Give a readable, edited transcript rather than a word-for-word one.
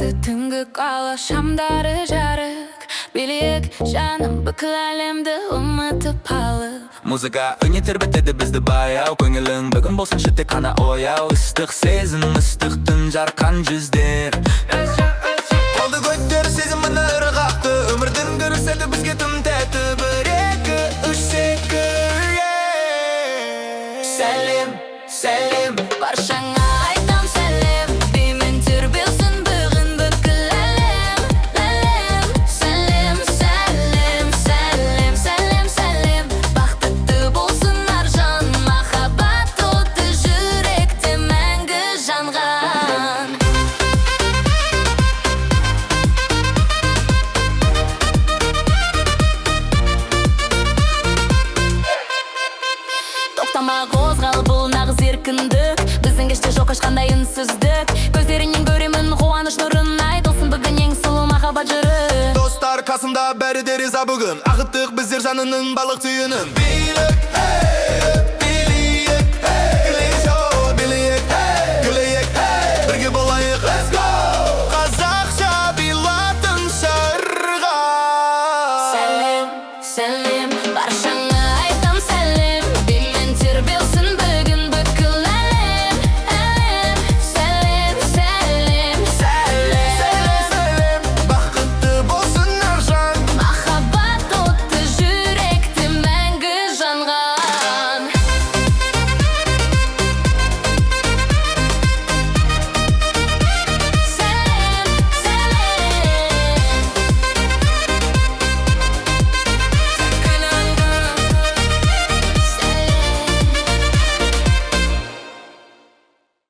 күлкі түнгі қала шамдары жарық билік жаным бүкіл әлемді ұмытып алып. Музыка үне тербетеді бізді баяу, көңілің бүгін болсыншы тек қана ояу. Ыстық сезім, ыстық түн, жарқан жүздер. Қолды көттер сезімін ырғақты, өмірдің көрседі бізге тым тәтті. Бір, екі, үш, екі. Сәлем, сәлем, Баршаңа айтам сәлем, деймін тербелсін бүгін бүкіл әлем. Сәлем, сәлем, сәлем, сәлем, сәлем. Бақытты болсын ар жан, махаббат оты жүректе мәңгі жанған. Тоқтама қозғал, бұл нағыз еркіндік, біздің кеште жоқ ешқандай үнсіздік. Көздерінен көремін қуаныш нұрын, айтылсын бүгін ең сұлу махаббат жыры. Достар қасымда бәрі де риза бүгін, ағыттық біздер жанының балық түйінін.